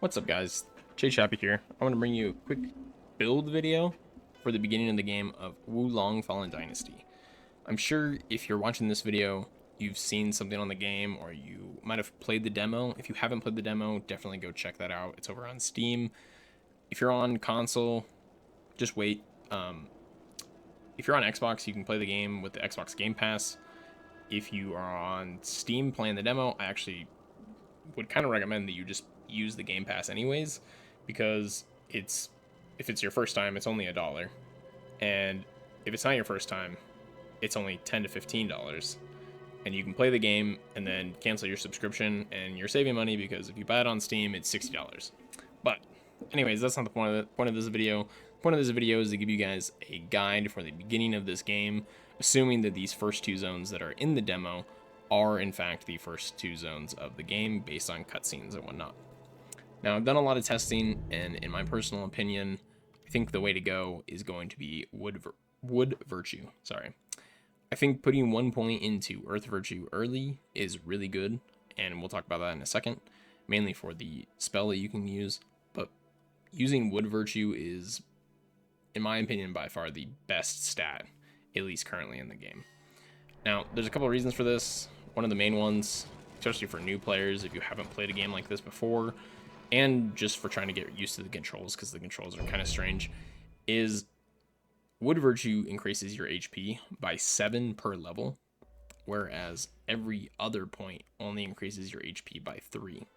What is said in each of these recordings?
What's up, guys? Jay Chappy here. I want to bring you a quick build video for the beginning of the game of Wo Long Fallen Dynasty. I'm sure if you're watching this video, you've seen something on the game or you might have played the demo. If you haven't played the demo, definitely go check that out. It's over on Steam. If you're on console, just wait. If you're on Xbox, you can play the game with the Xbox Game Pass. If you are on Steam playing the demo, I actually would kind of recommend that you just use the Game Pass anyways, because if it's your first time, it's only $1, and if it's not your first time, it's only $10 to $15, and you can play the game and then cancel your subscription, and you're saving money because if you buy it on Steam, it's $60. But anyways, that's not the point of this video. The point of this video is to give you guys a guide for the beginning of this game, assuming that these first two zones that are in the demo are in fact the first two zones of the game based on cutscenes and whatnot. Now, I've done a lot of testing, and in my personal opinion, I think the way to go is going to be Wood Virtue. Sorry. I think putting 1 point into Earth Virtue early is really good, and we'll talk about that in a second, mainly for the spell that you can use, but using Wood Virtue is, in my opinion, by far the best stat, at least currently in the game. Now, there's a couple of reasons for this. One of the main ones, especially for new players, if you haven't played a game like this before, and just for trying to get used to the controls, because the controls are kind of strange, is Wood Virtue increases your HP by 7 per level, whereas every other point only increases your HP by 3.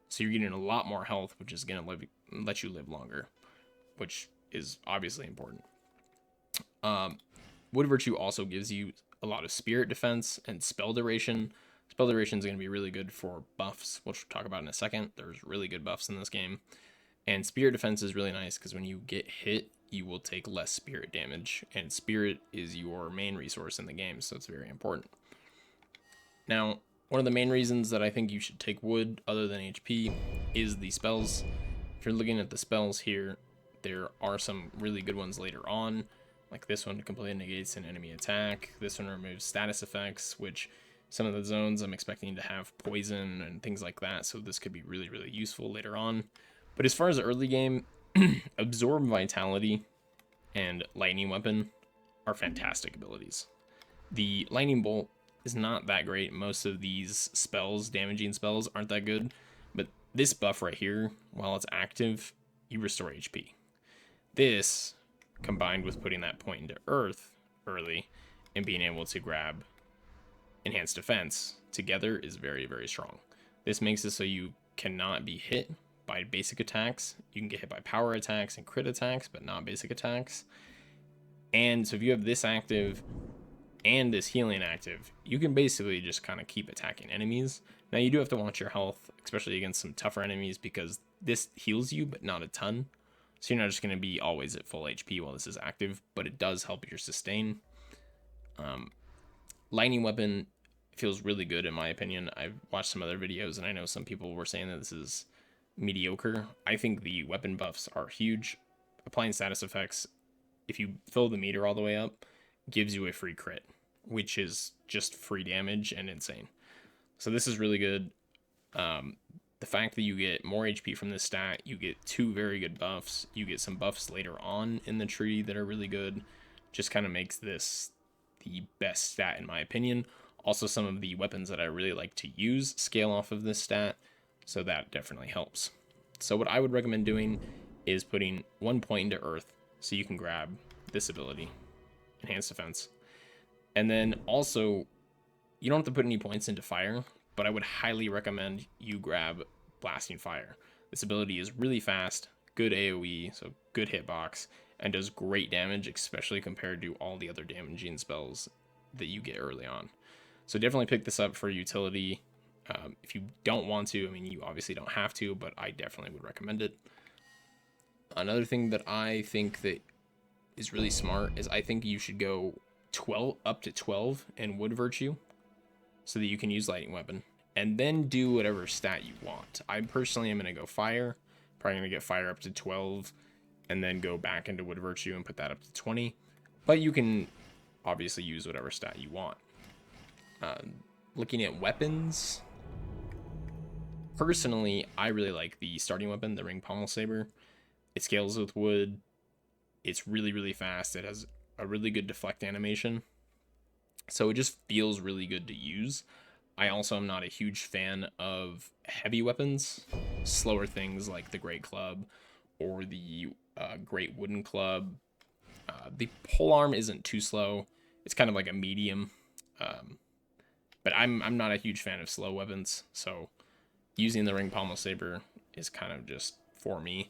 So you're getting a lot more health, which is going to let you live longer, which is obviously important. Wood Virtue also gives you a lot of spirit defense and spell duration. Spell duration is going to be really good for buffs, which we'll talk about in a second. There's really good buffs in this game. And spirit defense is really nice because when you get hit, you will take less spirit damage. And spirit is your main resource in the game, so it's very important. Now, one of the main reasons that I think you should take wood other than HP is the spells. If you're looking at the spells here, there are some really good ones later on. Like this one completely negates an enemy attack. This one removes status effects, which some of the zones I'm expecting to have poison and things like that, so this could be really, really useful later on. But as far as the early game, Absorb Vitality and Lightning Weapon are fantastic abilities. The Lightning Bolt is not that great. Most of these spells, damaging spells, aren't that good. But this buff right here, while it's active, you restore HP. This, combined with putting that point into Earth early and being able to grab Enhanced Defense together, is very, very strong. This makes it so you cannot be hit by basic attacks. You can get hit by power attacks and crit attacks, but not basic attacks. And so if you have this active and this healing active, you can basically just kind of keep attacking enemies. Now you do have to watch your health, especially against some tougher enemies, because this heals you, but not a ton. So you're not just going to be always at full HP while this is active, but it does help your sustain. Lightning Weapon feels really good in my opinion. I've watched some other videos and I know some people were saying that this is mediocre. I think the weapon buffs are huge. Applying status effects, if you fill the meter all the way up, gives you a free crit, which is just free damage and insane. So this is really good. The fact that you get more HP from this stat, you get 2 very good buffs, you get some buffs later on in the tree that are really good, just kind of makes this the best stat in my opinion. Also, some of the weapons that I really like to use scale off of this stat, so that definitely helps. So what I would recommend doing is putting 1 point into Earth so you can grab this ability, Enhanced Defense. And then also, you don't have to put any points into Fire, but I would highly recommend you grab Blasting Fire. This ability is really fast, good AoE, so good hitbox, and does great damage, especially compared to all the other damaging spells that you get early on. So definitely pick this up for utility. If you don't want to, I mean, you obviously don't have to, but I definitely would recommend it. Another thing that I think that is really smart is I think you should go up to 12 in Wood Virtue so that you can use Lightning Weapon, and then do whatever stat you want. I personally am going to go Fire. Probably going to get Fire up to 12, and then go back into Wood Virtue and put that up to 20. But you can obviously use whatever stat you want. Looking at weapons, Personally, I really like the starting weapon, the Ring Pommel Saber. It scales with wood. It's really, really fast. It has a really good deflect animation. So it just feels really good to use. I also am not a huge fan of heavy weapons. Slower things like the Great Club or the Great Wooden Club. The polearm isn't too slow. It's kind of like a medium. But I'm not a huge fan of slow weapons, so using the Ring Pommel Saber is kind of just for me.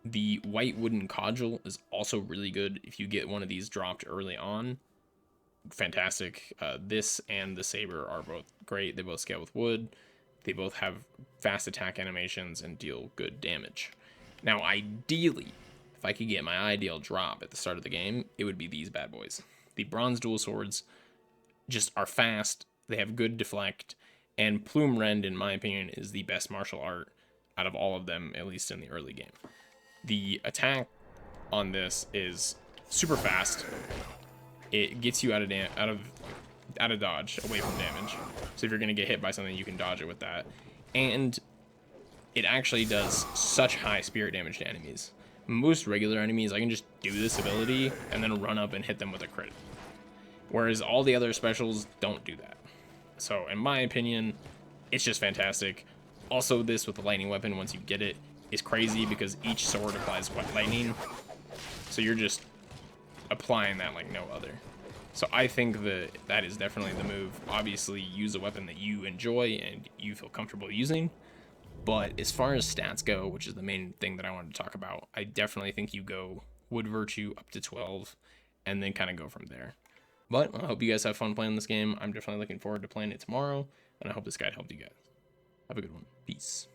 The White Wooden Cudgel is also really good if you get one of these dropped early on. Fantastic. This and the Saber are both great. They both scale with wood. They both have fast attack animations and deal good damage. Now, ideally, if I could get my ideal drop at the start of the game, it would be these bad boys. The Bronze Dual Swords just are fast. They have good deflect. And Plume Rend, in my opinion, is the best martial art out of all of them, at least in the early game. The attack on this is super fast. It gets you out of dodge, away from damage. So if you're gonna get hit by something, you can dodge it with that. And it actually does such high spirit damage to enemies. Most regular enemies, I can just do this ability and then run up and hit them with a crit. Whereas all the other specials don't do that. So in my opinion, it's just fantastic. Also, this with the lightning weapon, once you get it, is crazy because each sword applies lightning. So you're just applying that like no other. So I think that is definitely the move. Obviously, use a weapon that you enjoy and you feel comfortable using. But as far as stats go, which is the main thing that I wanted to talk about, I definitely think you go Wood Virtue up to 12 and then kind of go from there. But I hope you guys have fun playing this game. I'm definitely looking forward to playing it tomorrow, and I hope this guide helped you guys. Have a good one. Peace.